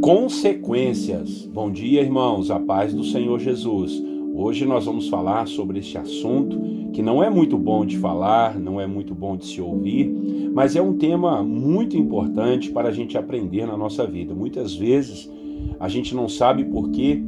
Consequências. Bom dia, irmãos, a paz do Senhor Jesus. Hoje nós vamos falar sobre este assunto que não é muito bom de falar, não é muito bom de se ouvir, mas é um tema muito importante para a gente aprender na nossa vida. Muitas vezes a gente não sabe por que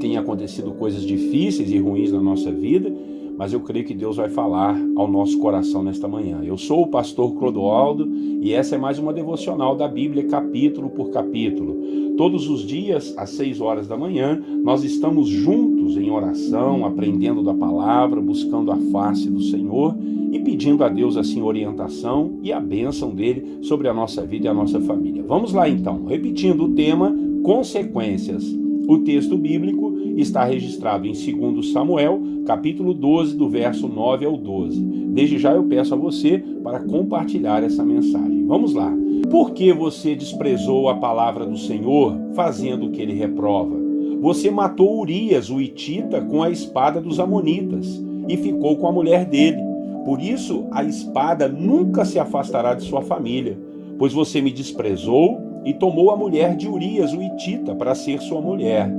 tem acontecido coisas difíceis e ruins na nossa vida, mas eu creio que Deus vai falar ao nosso coração nesta manhã. Eu sou o pastor Clodoaldo e essa é mais uma devocional da Bíblia, capítulo por capítulo. Todos os dias, às 6 horas da manhã, nós estamos juntos em oração, aprendendo da palavra, buscando a face do Senhor e pedindo a Deus assim orientação e a bênção dele sobre a nossa vida e a nossa família. Vamos lá então, repetindo o tema, consequências. O texto bíblico está registrado em 2 Samuel, capítulo 12, do verso 9 ao 12. Desde já eu peço a você para compartilhar essa mensagem. Vamos lá. Por que você desprezou a palavra do Senhor, fazendo o que ele reprova? Você matou Urias, o hitita, com a espada dos amonitas e ficou com a mulher dele. Por isso, a espada nunca se afastará de sua família, pois você me desprezou e tomou a mulher de Urias, o hitita, para ser sua mulher.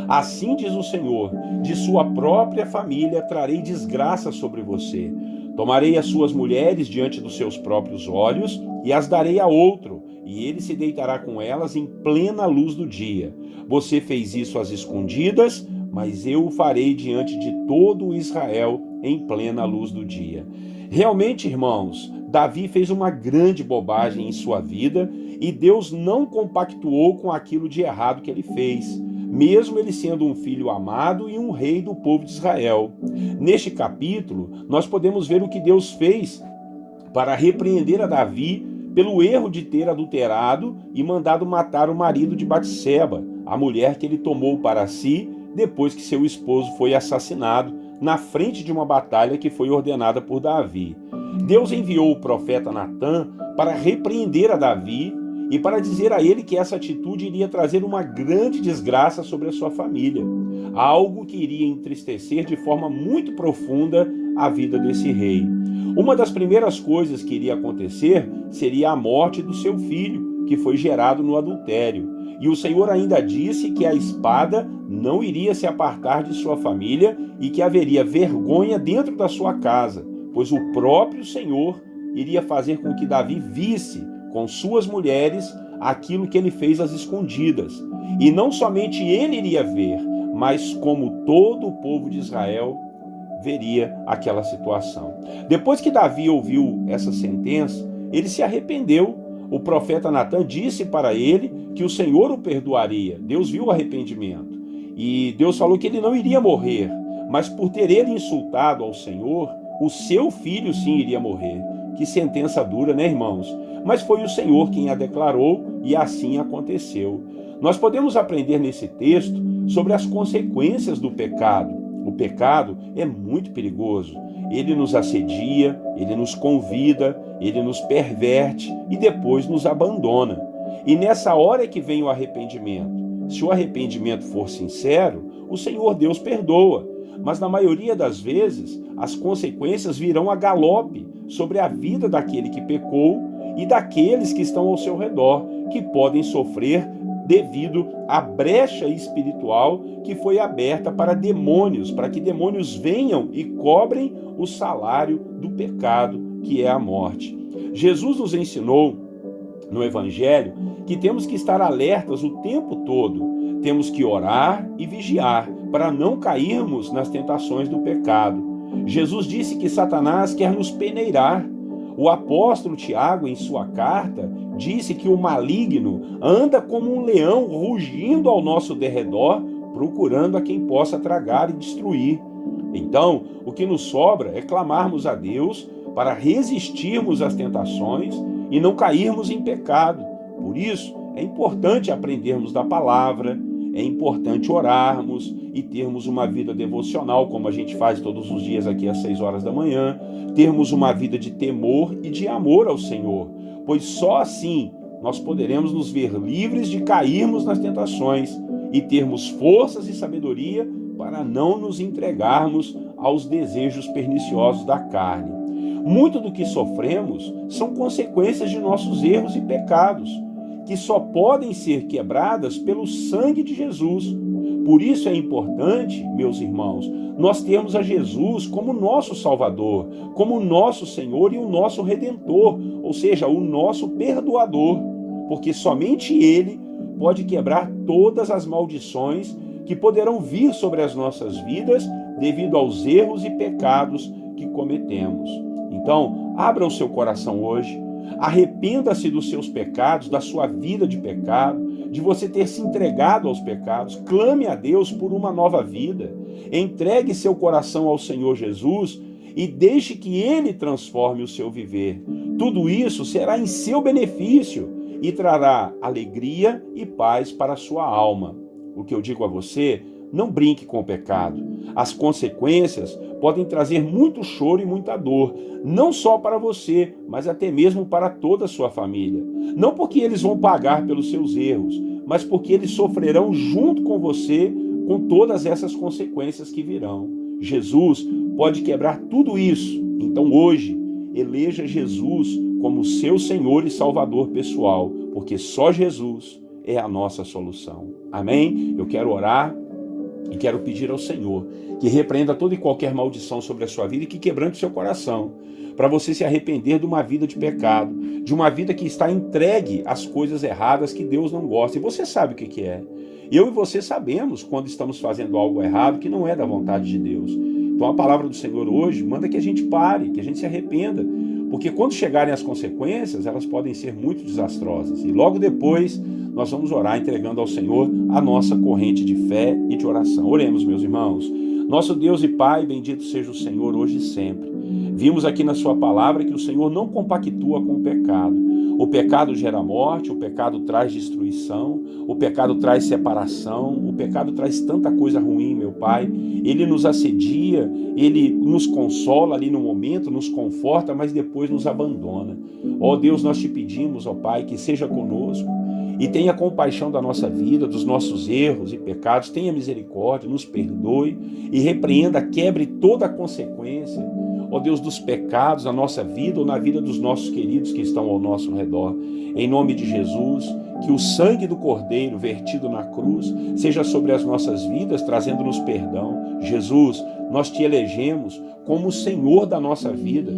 Assim diz o Senhor, de sua própria família trarei desgraça sobre você. Tomarei as suas mulheres diante dos seus próprios olhos e as darei a outro, e ele se deitará com elas em plena luz do dia. Você fez isso às escondidas, mas eu o farei diante de todo Israel em plena luz do dia. Realmente, irmãos, Davi fez uma grande bobagem em sua vida e Deus não compactuou com aquilo de errado que ele fez, mesmo ele sendo um filho amado e um rei do povo de Israel. Neste capítulo, nós podemos ver o que Deus fez para repreender a Davi pelo erro de ter adulterado e mandado matar o marido de Batseba, a mulher que ele tomou para si depois que seu esposo foi assassinado na frente de uma batalha que foi ordenada por Davi. Deus enviou o profeta Natã para repreender a Davi e para dizer a ele que essa atitude iria trazer uma grande desgraça sobre a sua família, algo que iria entristecer de forma muito profunda a vida desse rei. Uma das primeiras coisas que iria acontecer seria a morte do seu filho, que foi gerado no adultério. E o Senhor ainda disse que a espada não iria se apartar de sua família e que haveria vergonha dentro da sua casa, pois o próprio Senhor iria fazer com que Davi visse com suas mulheres aquilo que ele fez às escondidas. E não somente ele iria ver, mas como todo o povo de Israel veria aquela situação. Depois que Davi ouviu essa sentença, ele se arrependeu. O profeta Natã disse para ele que o Senhor o perdoaria. Deus viu o arrependimento. E Deus falou que ele não iria morrer, mas por ter ele insultado ao Senhor, o seu filho sim iria morrer. Que sentença dura, né, irmãos? Mas foi o Senhor quem a declarou e assim aconteceu. Nós podemos aprender nesse texto sobre as consequências do pecado. O pecado é muito perigoso. Ele nos assedia, ele nos convida, ele nos perverte e depois nos abandona. E nessa hora é que vem o arrependimento. Se o arrependimento for sincero, o Senhor Deus perdoa. Mas na maioria das vezes, as consequências virão a galope sobre a vida daquele que pecou e daqueles que estão ao seu redor, que podem sofrer devido à brecha espiritual que foi aberta para demônios, para que demônios venham e cobrem o salário do pecado, que é a morte. Jesus nos ensinou no Evangelho que temos que estar alertas o tempo todo, temos que orar e vigiar para não cairmos nas tentações do pecado. Jesus disse que Satanás quer nos peneirar. O apóstolo Tiago, em sua carta, disse que o maligno anda como um leão rugindo ao nosso derredor, procurando a quem possa tragar e destruir. Então, o que nos sobra é clamarmos a Deus para resistirmos às tentações e não cairmos em pecado. Por isso, é importante aprendermos da palavra, é importante orarmos e termos uma vida devocional, como a gente faz todos os dias aqui às 6 horas da manhã, termos uma vida de temor e de amor ao Senhor, pois só assim nós poderemos nos ver livres de cairmos nas tentações e termos forças e sabedoria para não nos entregarmos aos desejos perniciosos da carne. Muito do que sofremos são consequências de nossos erros e pecados. que só podem ser quebradas pelo sangue de Jesus. Por isso é importante, meus irmãos, nós termos a Jesus como nosso Salvador, como nosso Senhor e o nosso Redentor, ou seja, o nosso perdoador, porque somente Ele pode quebrar todas as maldições que poderão vir sobre as nossas vidas devido aos erros e pecados que cometemos. Então, abra o seu coração hoje, arrependa-se dos seus pecados, da sua vida de pecado, de você ter se entregado aos pecados, clame a Deus por uma nova vida, entregue seu coração ao Senhor Jesus e deixe que Ele transforme o seu viver. Tudo isso será em seu benefício e trará alegria e paz para a sua alma. O que eu digo a você, não brinque com o pecado. As consequências podem trazer muito choro e muita dor, não só para você, mas até mesmo para toda a sua família. Não porque eles vão pagar pelos seus erros, mas porque eles sofrerão junto com você com todas essas consequências que virão. Jesus pode quebrar tudo isso. Então hoje, eleja Jesus como seu Senhor e Salvador pessoal, porque só Jesus é a nossa solução. Amém? Eu quero orar e quero pedir ao Senhor que repreenda toda e qualquer maldição sobre a sua vida e que quebrante o seu coração, para você se arrepender de uma vida de pecado, de uma vida que está entregue às coisas erradas que Deus não gosta. E você sabe o que é. Eu e você sabemos quando estamos fazendo algo errado que não é da vontade de Deus. Então a palavra do Senhor hoje manda que a gente pare, que a gente se arrependa, porque quando chegarem as consequências, elas podem ser muito desastrosas. E logo depois nós vamos orar entregando ao Senhor a nossa corrente de fé e de oração. Oremos, meus irmãos. Nosso Deus e Pai, bendito seja o Senhor hoje e sempre. Vimos aqui na sua palavra que o Senhor não compactua com o pecado. O pecado gera morte, o pecado traz destruição, o pecado traz separação, o pecado traz tanta coisa ruim, meu Pai. Ele nos assedia, ele nos consola ali no momento, nos conforta, mas depois nos abandona. Ó Deus, nós te pedimos, ó Pai, que seja conosco e tenha compaixão da nossa vida, dos nossos erros e pecados, tenha misericórdia, nos perdoe e repreenda, quebre toda a consequência, ó Deus, dos pecados na nossa vida ou na vida dos nossos queridos que estão ao nosso redor. Em nome de Jesus, que o sangue do Cordeiro vertido na cruz seja sobre as nossas vidas, trazendo-nos perdão. Jesus, nós te elegemos como o Senhor da nossa vida,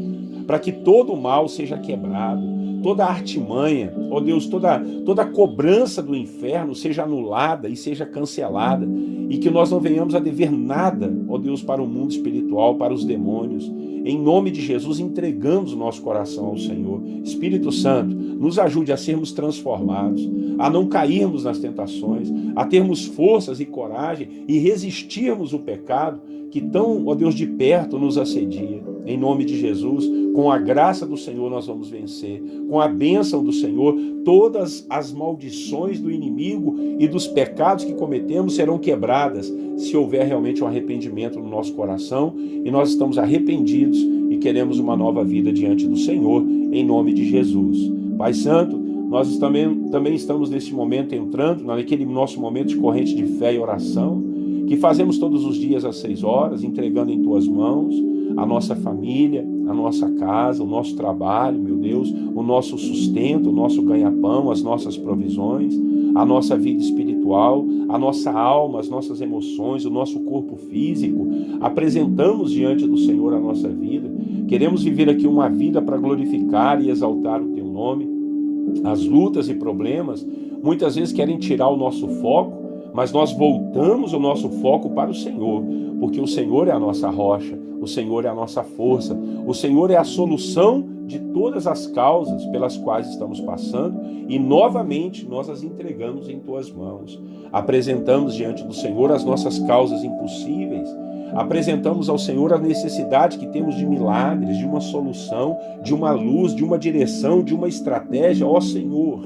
para que todo o mal seja quebrado, toda a artimanha, ó Deus, toda a cobrança do inferno seja anulada e seja cancelada, e que nós não venhamos a dever nada, ó Deus, para o mundo espiritual, para os demônios. Em nome de Jesus, entregamos o nosso coração ao Senhor. Espírito Santo, nos ajude a sermos transformados, a não cairmos nas tentações, a termos forças e coragem e resistirmos o pecado que tão, ó Deus, de perto nos assedia. Em nome de Jesus, com a graça do Senhor nós vamos vencer. Com a bênção do Senhor, todas as maldições do inimigo e dos pecados que cometemos serão quebradas, se houver realmente um arrependimento no nosso coração, e nós estamos arrependidos e queremos uma nova vida diante do Senhor, em nome de Jesus. Pai Santo, nós também estamos nesse momento entrando naquele nosso momento de corrente de fé e oração, que fazemos todos os dias às 6 horas, entregando em Tuas mãos a nossa família, a nossa casa, o nosso trabalho, meu Deus, o nosso sustento, o nosso ganha-pão, as nossas provisões, a nossa vida espiritual, a nossa alma, as nossas emoções, o nosso corpo físico. Apresentamos diante do Senhor a nossa vida. Queremos viver aqui uma vida para glorificar e exaltar o Teu nome. As lutas e problemas muitas vezes querem tirar o nosso foco, mas nós voltamos o nosso foco para o Senhor, porque o Senhor é a nossa rocha, o Senhor é a nossa força, o Senhor é a solução de todas as causas pelas quais estamos passando, e novamente nós as entregamos em Tuas mãos. Apresentamos diante do Senhor as nossas causas impossíveis, apresentamos ao Senhor a necessidade que temos de milagres, de uma solução, de uma luz, de uma direção, de uma estratégia. Ó Senhor,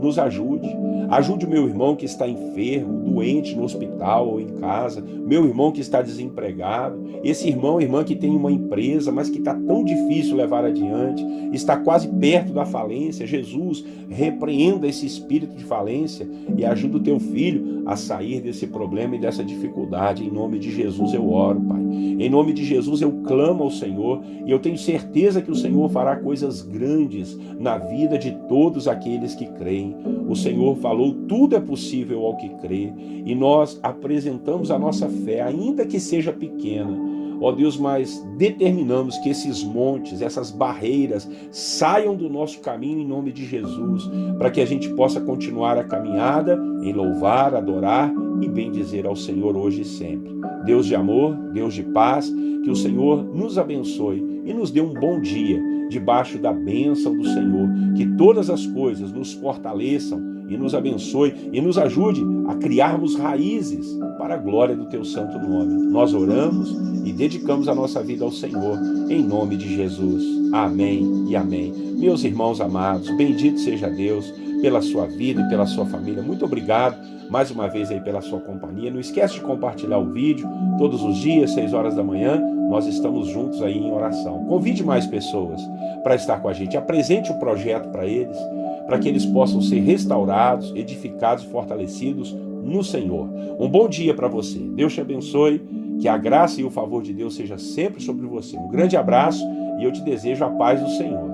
nos ajude. Ajude o meu irmão que está enfermo, doente no hospital ou em casa, meu irmão que está desempregado, esse irmão, irmã que tem uma empresa, mas que está tão difícil levar adiante, está quase perto da falência. Jesus, repreenda esse espírito de falência e ajuda o teu filho a sair desse problema e dessa dificuldade. Em nome de Jesus eu oro, Pai. Em nome de Jesus eu clamo ao Senhor e eu tenho certeza que o Senhor fará coisas grandes na vida de todos aqueles que creem. O Senhor falou, tudo é possível ao que crê, e nós apresentamos a nossa fé, ainda que seja pequena. Ó Deus, mas determinamos que esses montes, essas barreiras saiam do nosso caminho em nome de Jesus, para que a gente possa continuar a caminhada em louvar, adorar e bendizer ao Senhor hoje e sempre. Deus de amor, Deus de paz, que o Senhor nos abençoe e nos dê um bom dia debaixo da bênção do Senhor, que todas as coisas nos fortaleçam e nos abençoe e nos ajude a criarmos raízes para a glória do teu santo nome. Nós oramos e dedicamos a nossa vida ao Senhor, em nome de Jesus. Amém e amém. Meus irmãos amados, bendito seja Deus pela sua vida e pela sua família. Muito obrigado mais uma vez aí pela sua companhia. Não esquece de compartilhar o vídeo todos os dias, 6 horas da manhã. Nós estamos juntos aí em oração. Convide mais pessoas para estar com a gente. Apresente o projeto para eles, para que eles possam ser restaurados, edificados e fortalecidos no Senhor. Um bom dia para você. Deus te abençoe. Que a graça e o favor de Deus seja sempre sobre você. Um grande abraço e eu te desejo a paz do Senhor.